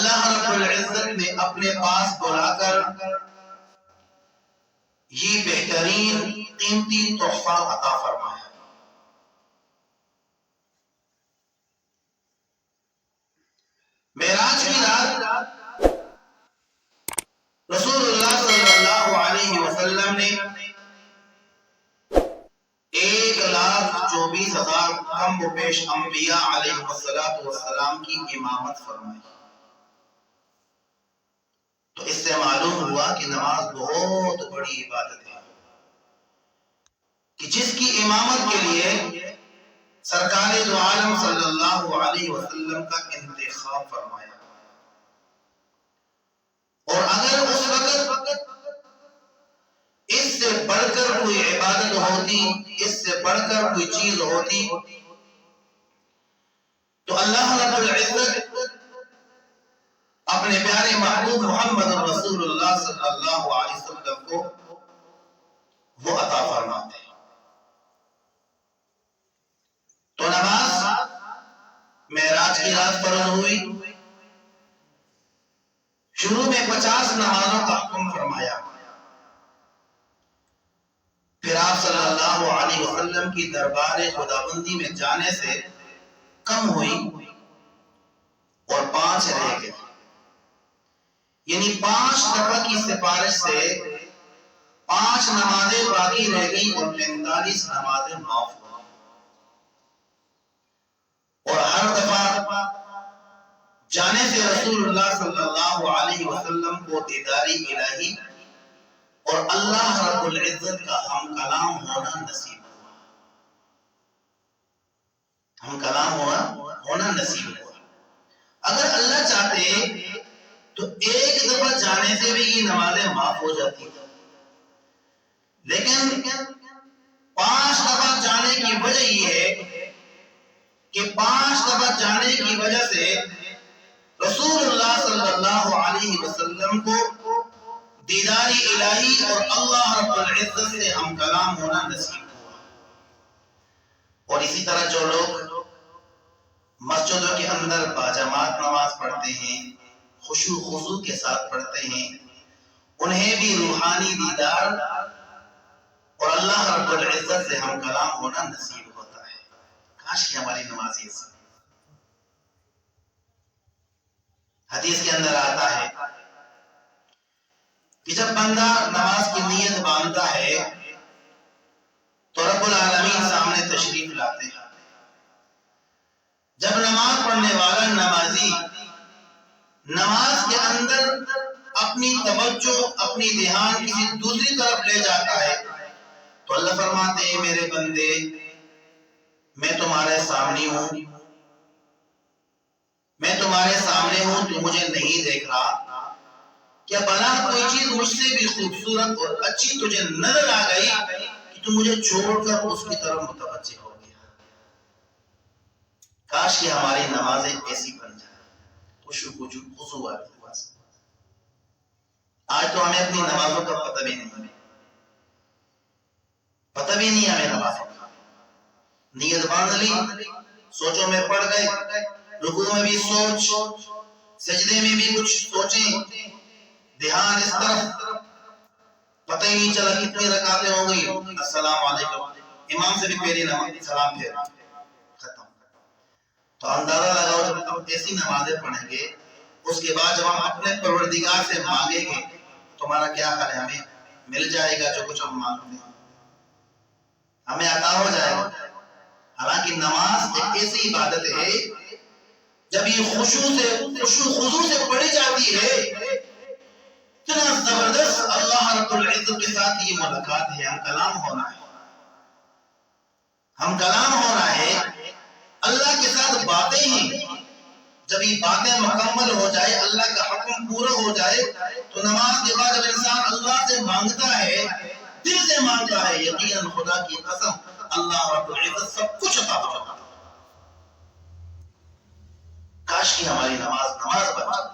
اللہ رب العزت نے اپنے پاس بلا کر یہ بہترین قیمتی تحفہ عطا فرمایا۔ معراج کی رات رسول اللہ صلی اللہ علیہ وسلم نے 1,24,000 کم و بیش انبیاء علیہ السلام کی امامت فرمائی۔ تو اس سے معلوم ہوا کہ نماز بہت بڑی عبادت ہے کہ جس کی امامت کے لیے سرکار دو عالم صلی اللہ علیہ وسلم کا انتخاب فرمایا۔ اور اگر اس وقت اس سے بڑھ کر کوئی عبادت ہوتی، اس سے بڑھ کر کوئی چیز ہوتی، تو اللہ رب العزت اپنے پیارے محبوب محمد رسول اللہ صلی اللہ علیہ وسلم کو وہ عطا فرماتے ہیں۔ تو نماز معراج کی رات فرض ہوئی۔ شروع میں 50 نمازوں کا حکم فرمایا، پھر آپ صلی اللہ علیہ وسلم کی دربار خداوندی میں جانے سے کم ہوئی اور 5 رہ گئے، یعنی 5 دفعہ کی سفارش سے 5 نمازیں باقی رہ گئی اور 45 نمازیں معاف ہو گئی۔ اور ہر دفعہ جانے سے رسول اللہ صلی اللہ علیہ وسلم کو دیداری الہی اور اللہ رب العزت کا ہم کلام ہونا نصیب ہوا، ہم کلام ہونا نصیب ہوا۔ اگر اللہ چاہتے تو ایک دفعہ جانے سے بھی یہ نمازیں معاف ہو جاتی، لیکن 5 دفعہ جانے کی وجہ یہ ہے کہ 5 دفعہ جانے کی وجہ سے رسول اللہ صلی اللہ علیہ وسلم کو دیداری الہی اور اللہ رب العزت سے ہم کلام ہونا نصیب ہوا۔ اور اسی طرح جو لوگ مسجدوں کے اندر باجماعت نماز پڑھتے ہیں، خشوع خضوع کے ساتھ پڑھتے ہیں، انہیں بھی روحانی دیدار اور اللہ رب العزت سے ہم کلام ہونا نصیب ہوتا ہے۔ کاش کہ ہماری نمازی سے حدیث کے اندر آتا ہے کہ جب بندہ نماز کی نیت باندھتا ہے تو رب العالمین سامنے تشریف لاتے ہیں۔ جب نماز پڑھنے والا نمازی نماز کے اندر اپنی توجہ، اپنی دھیان کسی دوسری طرف لے جاتا ہے تو اللہ فرماتے ہیں میرے بندے میں تمہارے سامنے ہوں، میں تمہارے سامنے ہوں، تو مجھے نہیں دیکھ رہا؟ کیا بنا کوئی چیز مجھ سے بھی خوبصورت اور اچھی تجھے نظر آ گئی کہ تو مجھے چھوڑ کر اس کی طرف متوجہ ہو گیا؟ کاش کہ ہماری نمازیں ایسی بن جائیں، خشوع خضوع والی نماز۔ آج تو ہمیں اپنی نمازوں کا پتہ بھی نہیں، پتہ بھی نہیں ہمیں نمازوں کا۔ نیت باندھ لی، سوچوں میں پڑ گئے، رکوع میں بھی سوچ، سجدے میں بھی کچھ سوچیں، دھیان اس طرف، پتہ ہی نہیں چلا کتنی رکعتیں ہو گئی، السلام علیکم، امام سے بھی پہلی نماز سلام پھیر ختم۔ تو اندازہ لگاؤ جب ہم ایسی نمازیں پڑھیں گے، اس کے بعد جب ہم اپنے پروردگار سے مانگیں گے تمہارا کیا حال ہے؟ ہمیں مل جائے گا جو کچھ ہم مانگتے ہیں، ہمیں عطا ہو جائے گا۔ حالانکہ نماز ایک ایسی عبادت ہے جب یہ خشوع خضوع سے پڑھی جاتی ہے، اتنا زبردست اللہ رب العزت کے ساتھ یہ ملاقات ہے، ہم کلام ہونا ہے، ہم کلام ہونا ہے، اللہ کے ساتھ باتیں ہیں۔ جب یہ باتیں مکمل ہو جائے، اللہ کا حکم پورا ہو جائے، تو نماز کے بعد جب انسان اللہ سے مانگتا ہے، دل سے مانگتا ہے، یقیناً خدا کی قسم اللہ رب العزت سب کچھ عطا فرماتا ہے۔ کاش کی ہماری نماز بن جائے۔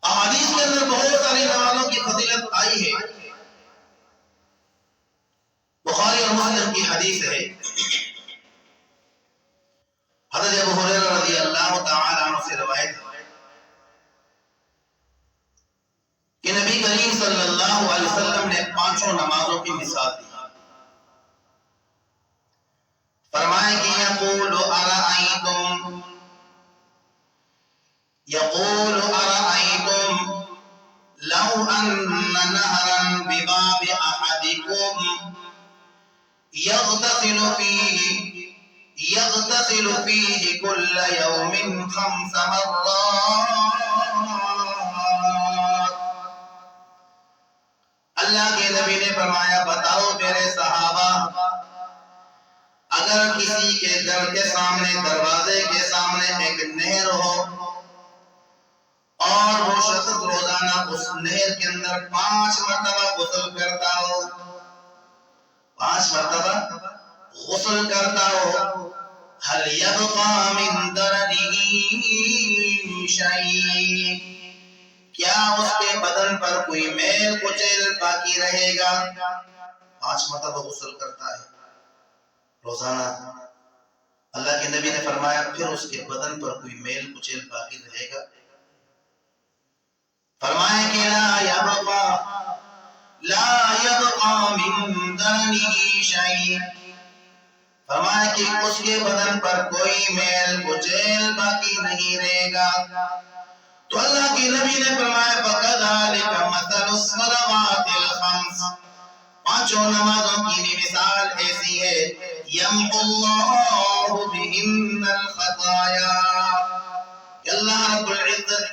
احادیث کے اندر بہت ساری نمازوں کی فضیلت آئی ہے۔ بخاری اور مسلم کی حدیث ہے، حضرت ابو ہریرہ رضی اللہ تعالی عنہ سے روایت ہے کہ نبی کریم صلی اللہ علیہ وسلم نے پانچوں نمازوں کی مثال دی. فرمایا کہ یقول ارأیتم لو ان نهرا بباب احدکم يغتسل فيه كل يوم 5 مرات. اللہ کے نبی نے فرمایا بتاؤ میرے صحابہ، اگر کسی کے گھر کے سامنے دروازے کے سامنے ایک نہر ہو اور وہ شخص روزانہ اس نہر کے اندر 5 مرتبہ غسل کرتا ہو، 5 مرتبہ غسل کرتا ہو، هل يبقى من درنه شيء، کیا اس کے بدن پر کوئی میل کچیل باقی رہے گا؟ 5 مرتبہ غسل کرتا ہے روزانہ. اللہ کے نبی نے فرمایا پھر اس کے بدن پر کوئی میل کچیل باقی رہے گا؟ فرمایا کہ لا يبقى من درنه شيء، فرمایا کہ اس کے بدن پر کوئی میل کچیل باقی نہیں رہے گا. تو اللہ کے نبی نے فرمایا فَكَذَلِكَ مَثَلُ الصَّلَوَاتِ الْخَمْسِ، پانچوں نمازوں کی بھی مثال ایسی ہے يَمْحُ اللَّهُ بِهِنَّ الْخَطَايَا، کہ اللہ رب العزت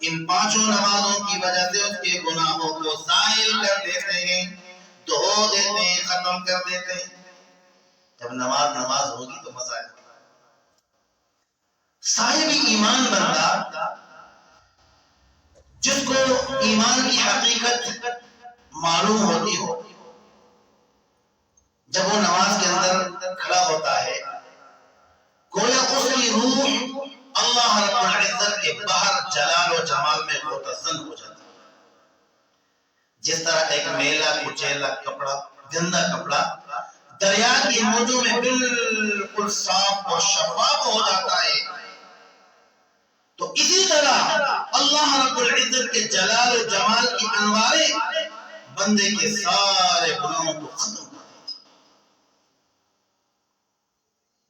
ان پانچوں نمازوں کی وجہ سے اس کے گناہوں کو زائل کر دیتے ہیں، دھو دیتے ہیں، ختم کر دیتے ہیں. جب نماز ہوگی تو مزہ آئے گا. صاحب ایمان بندہ جس کو ایمان کی حقیقت معلوم ہوتی ہو، جب وہ نماز کے اندر کھڑا ہوتا ہے گویا اس کی روح اللہ رب العزت کے باہر جلال و جمال میں متزن ہو جاتی ہے. جس طرح ایک میلا کچیلا کپڑا، گندا کپڑا دریا کی موجوں میں بالکل صاف اور شفاف ہو جاتا ہے، تو اسی طرح اللہ رب العزت کے جلال و جمال کی انواریں بندے کے سارے گناہوں کو ختم کر دیتی.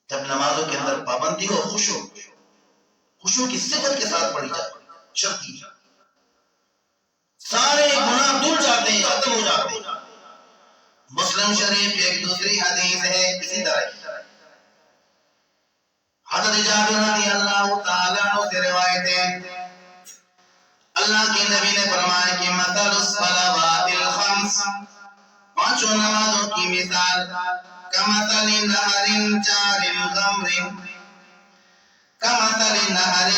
جب نمازوں کے اندر پابندی ہو، خشوع کی صفت کے ساتھ پڑھی جائے، شرطی سارے گناہ دور جاتے ہیں، ختم ہو جاتے ہیں. مسلم شریف ایک دوسری حدیث ہے اسی طرح کی. حضرت جابر رضی اللہ تعالیٰ عنہ سے روایت ہے اللہ کے نبی نے فرمایا کہ مثل الصلوات الخمس، پانچوں نمازوں کی مثال کمثل نہر جار غمر، کمثل نہر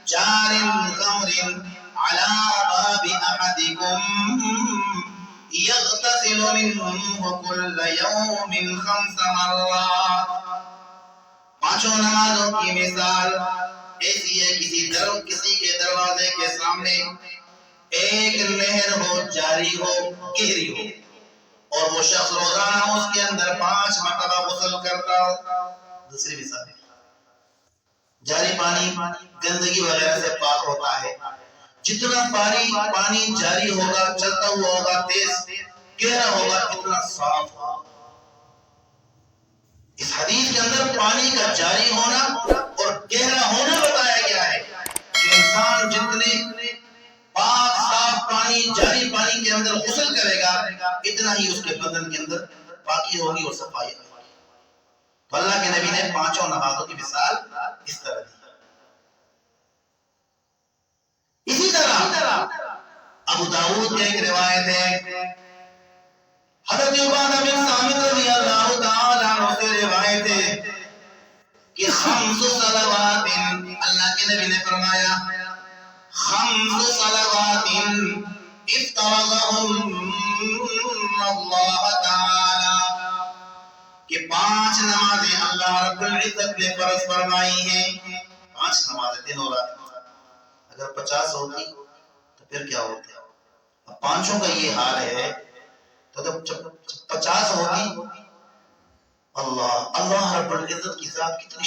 جار غمر على باب احدکم يغتسل منه كل يوم 5 مرات. پانچوں نمازوں کی مثال ایسی ہے کسی کے دروازے کے سامنے ایک نہر ہو، جاری ہو، گہری ہو، اور وہ شخص روزانہ اس کے اندر 5 مرتبہ غسل کرتا ہو. دوسری مثال جاری پانی گندگی وغیرہ سے پاک ہوتا ہے. جتنا پانی جاری ہوگا، چلتا ہوا ہوگا، تیز گہرا ہوگا، اتنا صاف ہوگا. اس حدیث کے اندر پانی کا جاری ہونا اور گہرا ہونا بتایا گیا ہے کہ انسان جتنے پاک صاف پانی، جاری پانی کے اندر غسل کرے گا اتنا ہی اس کے بدن کے اندر پاکی ہوگی اور صفائی ہوگی. تو اللہ کے نبی نے پانچوں نمازوں کی مثال اس طرح دی. اسی طرح ابو داؤد کی ایک روایت ہے حضرت عبادہ بن صامت رضی اللہ تعالی عنہ سے روایت ہے کہ 5 صلوات، اللہ کے نبی نے فرمایا 5 صلوات افترضهم اللہ تعالی، کہ 5 نمازیں اللہ رب العزت نے فرض فرمائی ہیں. 5 نمازیں دن اور رات. اگر 50 ہوتی تو پھر کیا ہوتا؟ اب 5 کا یہ حال ہے تو جب 50 ہوگی، اللہ رب العزت کی ذات کتنی